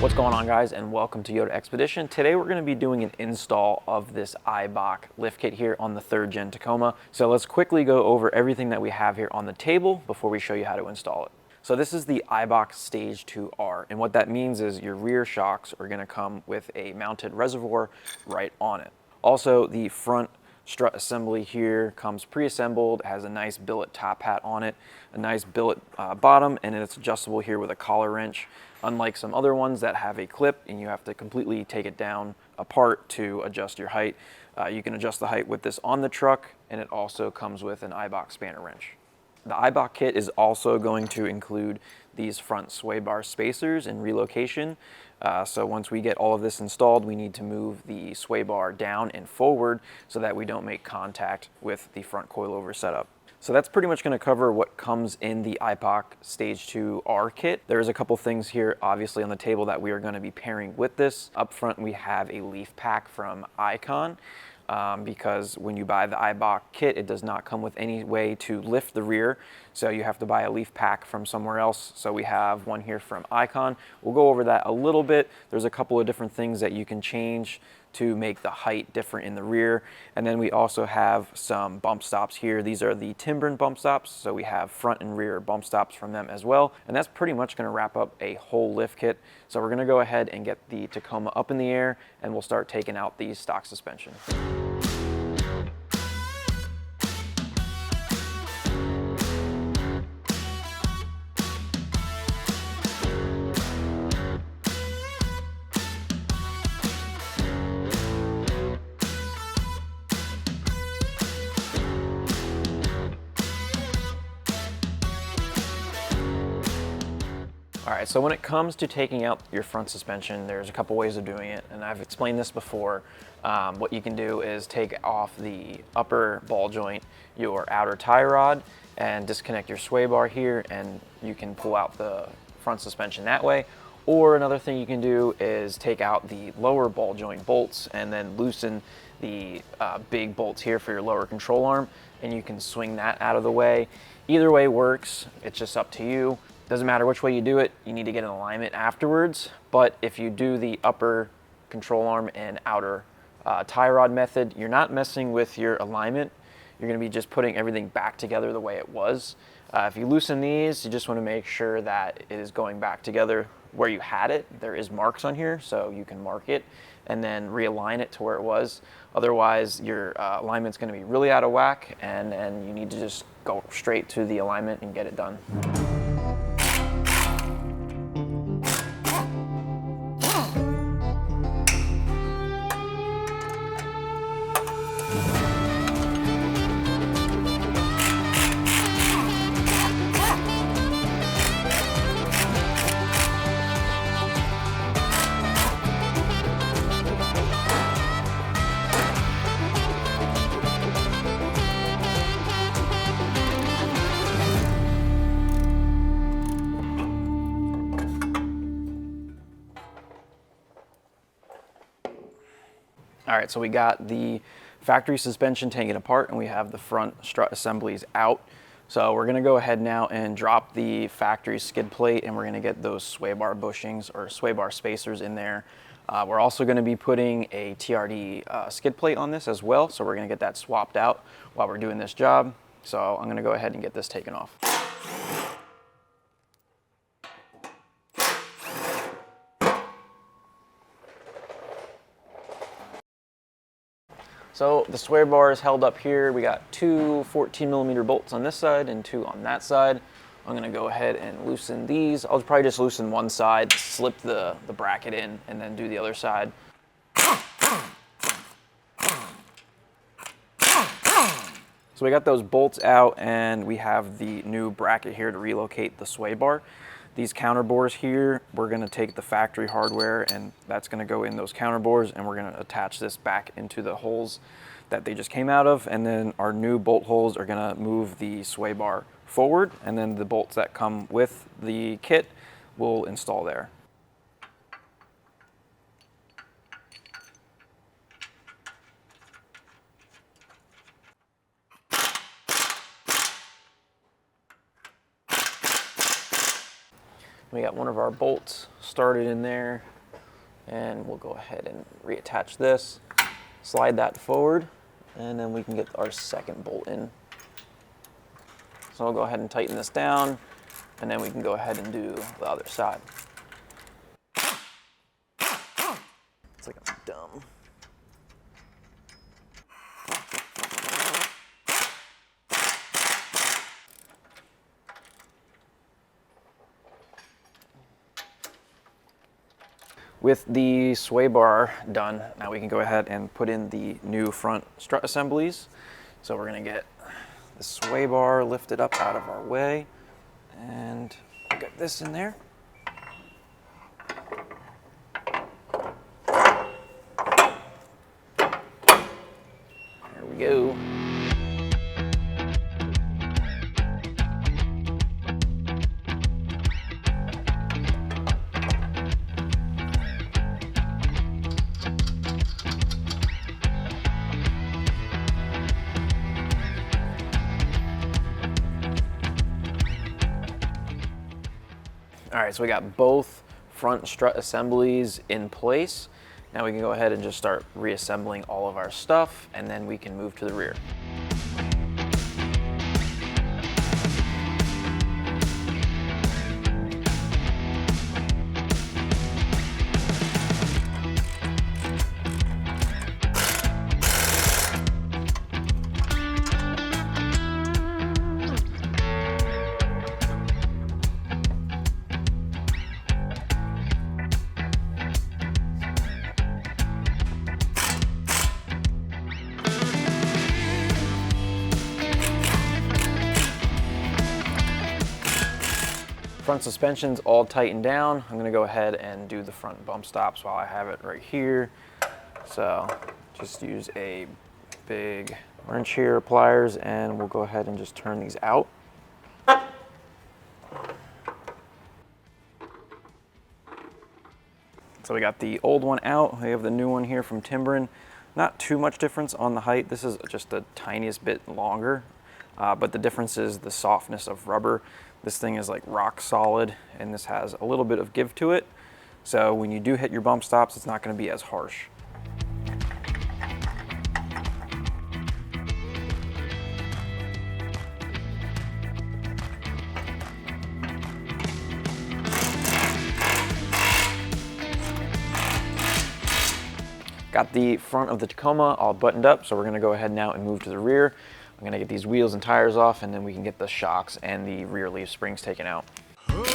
What's going on, guys, and welcome to Yoda Expedition. Today we're going to be doing an install of this Eibach lift kit here on the 3rd gen Tacoma. So let's quickly go over everything that we have here on the table before we show you how to install it. So this is the Eibach Stage 2R, and what that means is your rear shocks are going to come with a mounted reservoir right on it. Also, the front strut assembly here comes pre-assembled, has a nice billet top hat on it, a nice billet bottom, and it's adjustable here with a collar wrench. Unlike some other ones that have a clip and you have to completely take it down apart to adjust your height, you can adjust the height with this on the truck, and it also comes with an Eibach spanner wrench. The Eibach kit is also going to include these front sway bar spacers and relocation. So once we get all of this installed, we need to move the sway bar down and forward so that we don't make contact with the front coilover setup. So that's pretty much going to cover what comes in the Eibach Stage 2R kit. There's a couple things here obviously on the table that we are going to be pairing with this. Up front we have a leaf pack from Icon. Because when you buy the Eibach kit, it does not come with any way to lift the rear, so you have to buy a leaf pack from somewhere else. So we have one here from Icon. We'll go over that a little bit. There's a couple of different things that you can change to make the height different in the rear. And then we also have some bump stops here. These are the Timbren bump stops, so we have front and rear bump stops from them as well. And that's pretty much going to wrap up a whole lift kit. So we're going to go ahead and get the Tacoma up in the air, and we'll start taking out the stock suspension. All right, so when it comes to taking out your front suspension, there's a couple ways of doing it, and I've explained this before. What you can do is take off the upper ball joint, your outer tie rod, and disconnect your sway bar here, and you can pull out the front suspension that way. Or another thing you can do is take out the lower ball joint bolts and then loosen the big bolts here for your lower control arm, and you can swing that out of the way. Either way works, it's just up to you. Doesn't matter which way you do it, you need to get in alignment afterwards. But if you do the upper control arm and outer tie rod method, you're not messing with your alignment. You're going to be just putting everything back together the way it was. If you loosen these, you just want to make sure that it is going back together where you had it. There is marks on here, so you can mark it and then realign it to where it was. Otherwise, your alignment's going to be really out of whack, and then you need to just go straight to the alignment and get it done. All right, so we got the factory suspension taken apart, and we have the front strut assemblies out. So we're gonna go ahead now and drop the factory skid plate, and we're gonna get those sway bar bushings or sway bar spacers in there. We're also gonna be putting a TRD skid plate on this as well, so we're gonna get that swapped out while we're doing this job. So I'm gonna go ahead and get this taken off. So the sway bar is held up here. We got two 14mm bolts on this side and two on that side. I'm gonna go ahead and loosen these. I'll probably just loosen one side, slip the bracket in, and then do the other side. So we got those bolts out, and we have the new bracket here to relocate the sway bar. These counter bores here, we're gonna take the factory hardware, and that's gonna go in those counter bores, and we're gonna attach this back into the holes that they just came out of. And then our new bolt holes are gonna move the sway bar forward, and then the bolts that come with the kit will install there. We got one of our bolts started in there. And we'll go ahead and reattach this, slide that forward, and then we can get our second bolt in. So I'll go ahead and tighten this down, and then we can go ahead and do the other side. It's like I'm dumb. With the sway bar done, now we can go ahead and put in the new front strut assemblies. So we're gonna get the sway bar lifted up out of our way, and get this in there. There we go. All right, so we got both front strut assemblies in place. Now we can go ahead and just start reassembling all of our stuff, and then we can move to the rear. Front suspension's all tightened down. I'm gonna go ahead and do the front bump stops while I have it right here. So just use a big wrench here, pliers, and we'll go ahead and just turn these out. So we got the old one out. We have the new one here from Timbren. Not too much difference on the height. This is just the tiniest bit longer, but the difference is the softness of rubber. This thing is like rock solid, and this has a little bit of give to it. So when you do hit your bump stops, it's not going to be as harsh. Got the front of the Tacoma all buttoned up, so we're going to go ahead now and move to the rear. I'm going to get these wheels and tires off, and then we can get the shocks and the rear leaf springs taken out. They were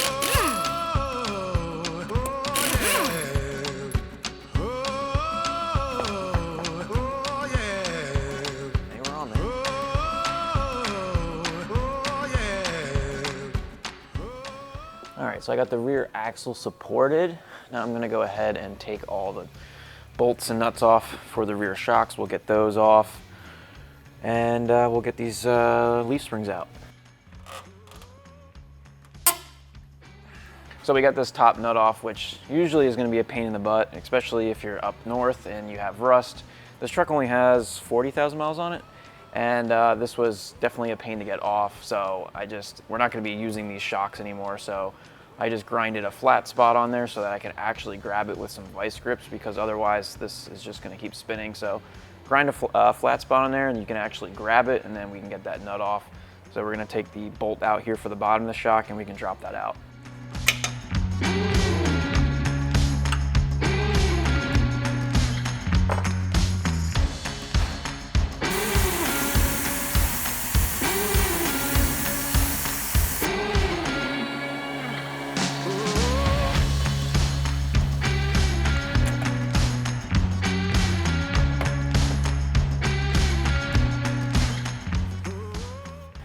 on there. All right, so I got the rear axle supported. Now I'm going to go ahead and take all the bolts and nuts off for the rear shocks. We'll get those off. And we'll get these leaf springs out. So we got this top nut off, which usually is going to be a pain in the butt, especially if you're up north and you have rust. This truck only has 40,000 miles on it, and this was definitely a pain to get off. So we're not going to be using these shocks anymore. So I just grinded a flat spot on there so that I can actually grab it with some vice grips, because otherwise this is just going to keep spinning. So grind a flat spot on there, and you can actually grab it, and then we can get that nut off. So we're going to take the bolt out here for the bottom of the shock, and we can drop that out.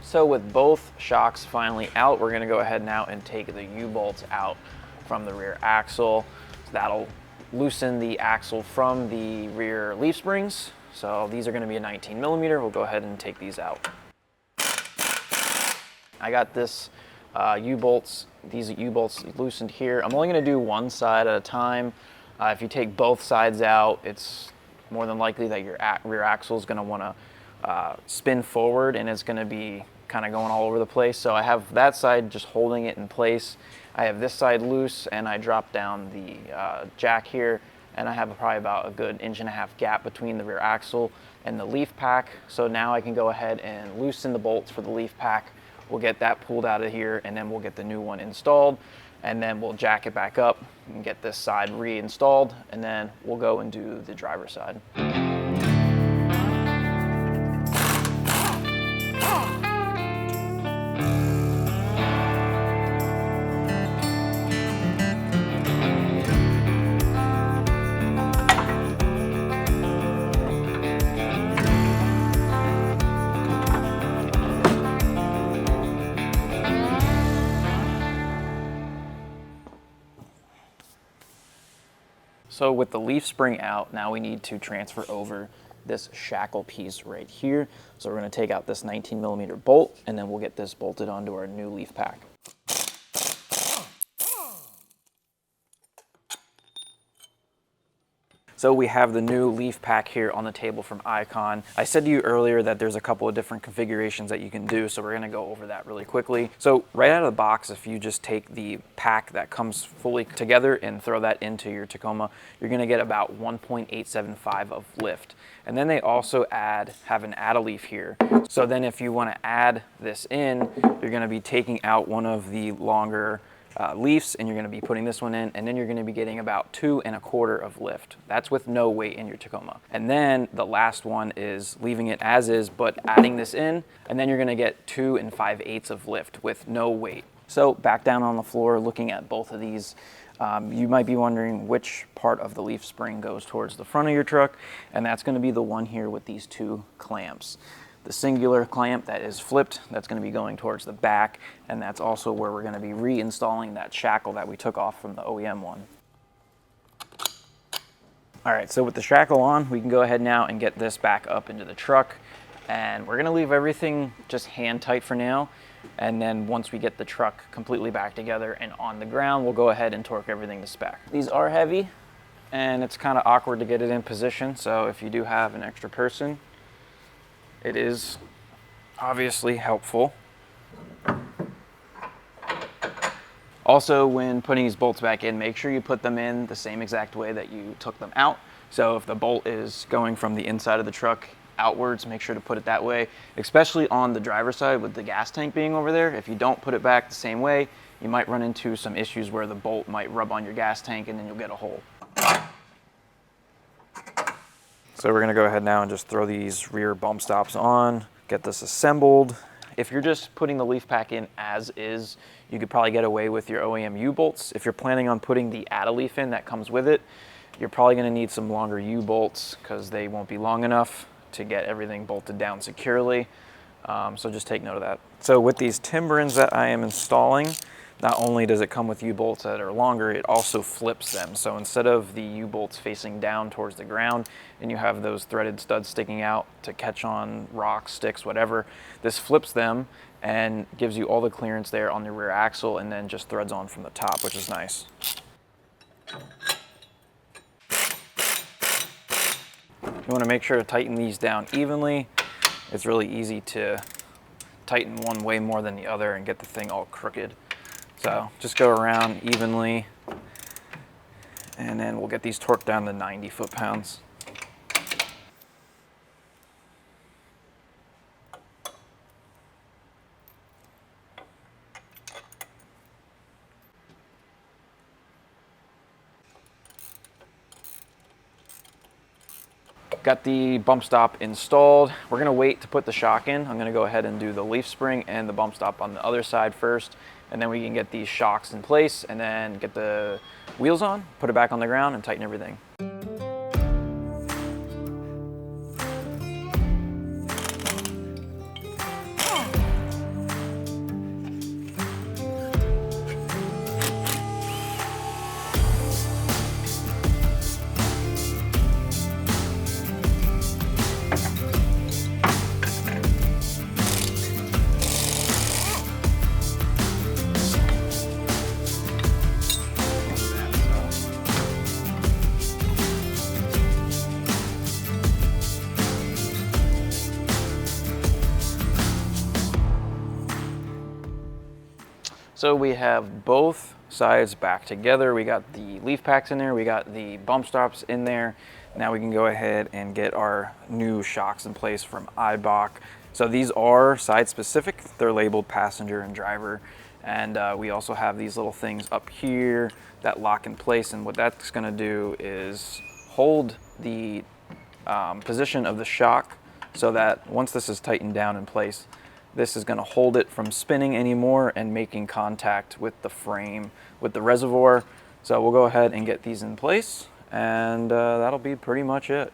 So with both shocks finally out, we're gonna go ahead now and take the U-bolts out from the rear axle. So that'll loosen the axle from the rear leaf springs. So these are gonna be a 19 millimeter. We'll go ahead and take these out. I got this these U-bolts loosened here. I'm only gonna do one side at a time. If you take both sides out, it's more than likely that your rear axle is gonna wanna spin forward, and it's gonna be kind of going all over the place. So I have that side just holding it in place. I have this side loose, and I drop down the jack here and I have probably about a good 1.5 inch gap between the rear axle and the leaf pack. So now I can go ahead and loosen the bolts for the leaf pack. We'll get that pulled out of here, and then we'll get the new one installed, and then we'll jack it back up and get this side reinstalled, and then we'll go and do the driver's side. So with the leaf spring out, now we need to transfer over this shackle piece right here. So we're going to take out this 19mm bolt, and then we'll get this bolted onto our new leaf pack. So we have the new leaf pack here on the table from Icon. I said to you earlier that there's a couple of different configurations that you can do, so we're gonna go over that really quickly. So right out of the box, if you just take the pack that comes fully together and throw that into your Tacoma, you're gonna get about 1.875 of lift. And then they also have an add-a-leaf here. So then if you wanna add this in, you're gonna be taking out one of the longer leaves, and you're going to be putting this one in, and then you're going to be getting about 2.25 of lift. That's with no weight in your Tacoma. And then the last one is leaving it as is, but adding this in, and then you're going to get 2 5/8 of lift with no weight. So back down on the floor, looking at both of these, you might be wondering which part of the leaf spring goes towards the front of your truck, and that's going to be the one here with these 2 clamps. The singular clamp that is flipped, that's going to be going towards the back, and that's also where we're going to be reinstalling that shackle that we took off from the OEM one. All right, so with the shackle on, we can go ahead now and get this back up into the truck, and we're going to leave everything just hand tight for now, and then once we get the truck completely back together and on the ground, we'll go ahead and torque everything to spec. These are heavy, and it's kind of awkward to get it in position, so if you do have an extra person, it is obviously helpful. Also, when putting these bolts back in, make sure you put them in the same exact way that you took them out. So if the bolt is going from the inside of the truck outwards, make sure to put it that way, especially on the driver's side with the gas tank being over there. If you don't put it back the same way, you might run into some issues where the bolt might rub on your gas tank and then you'll get a hole. So we're gonna go ahead now and just throw these rear bump stops on, get this assembled. If you're just putting the leaf pack in as is, you could probably get away with your OEM U-bolts. If you're planning on putting the add-a-leaf in that comes with it, you're probably gonna need some longer U-bolts because they won't be long enough to get everything bolted down securely. So just take note of that. So with these Timbrens that I am installing, not only does it come with U-bolts that are longer, it also flips them. So instead of the U-bolts facing down towards the ground and you have those threaded studs sticking out to catch on rocks, sticks, whatever, this flips them and gives you all the clearance there on the rear axle and then just threads on from the top, which is nice. You want to make sure to tighten these down evenly. It's really easy to tighten one way more than the other and get the thing all crooked. So just go around evenly, and then we'll get these torqued down to 90 foot-pounds. Got the bump stop installed. We're gonna wait to put the shock in. I'm gonna go ahead and do the leaf spring and the bump stop on the other side first, and then we can get these shocks in place and then get the wheels on, put it back on the ground and tighten everything. So we have both sides back together. We got the leaf packs in there, we got the bump stops in there. Now we can go ahead and get our new shocks in place from Eibach. So these are side specific. They're labeled passenger and driver. And we also have these little things up here that lock in place. And what that's gonna do is hold the position of the shock so that once this is tightened down in place, this is gonna hold it from spinning anymore and making contact with the frame, with the reservoir. So we'll go ahead and get these in place, and that'll be pretty much it.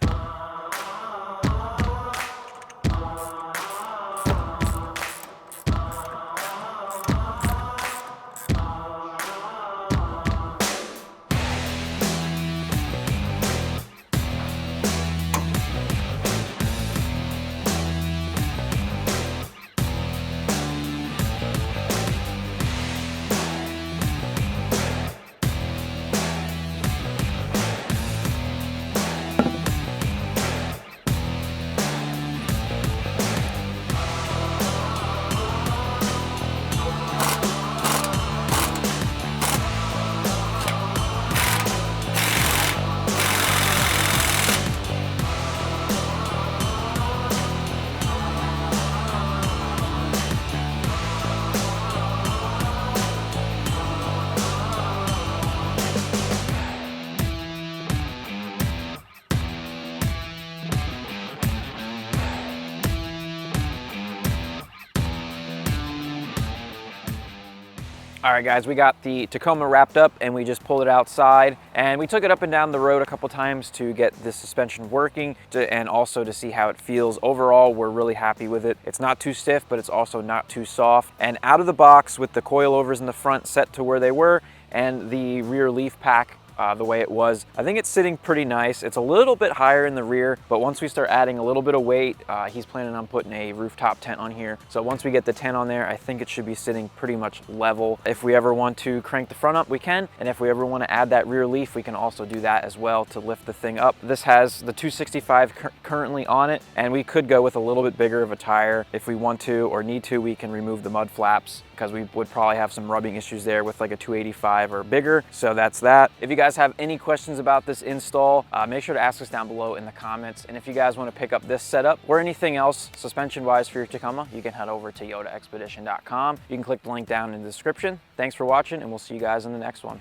All right, guys, we got the Tacoma wrapped up and we just pulled it outside and we took it up and down the road a couple times to get the suspension working and also to see how it feels. Overall, we're really happy with it. It's not too stiff, but it's also not too soft. And out of the box with the coilovers in the front set to where they were and the rear leaf pack the way it was, I think it's sitting pretty nice. It's a little bit higher in the rear, but once we start adding a little bit of weight, he's planning on putting a rooftop tent on here. So once we get the tent on there, I think it should be sitting pretty much level. If we ever want to crank the front up, we can. And if we ever want to add that rear leaf, we can also do that as well to lift the thing up. This has the 265 currently on it, and we could go with a little bit bigger of a tire. If we want to or need to, we can remove the mud flaps because we would probably have some rubbing issues there with like a 285 or bigger. So that's that. If you guys have any questions about this install, make sure to ask us down below in the comments. And if you guys want to pick up this setup or anything else suspension wise for your Tacoma, you can head over to yodaexpedition.com. You can click the link down in the description. Thanks for watching, and we'll see you guys in the next one.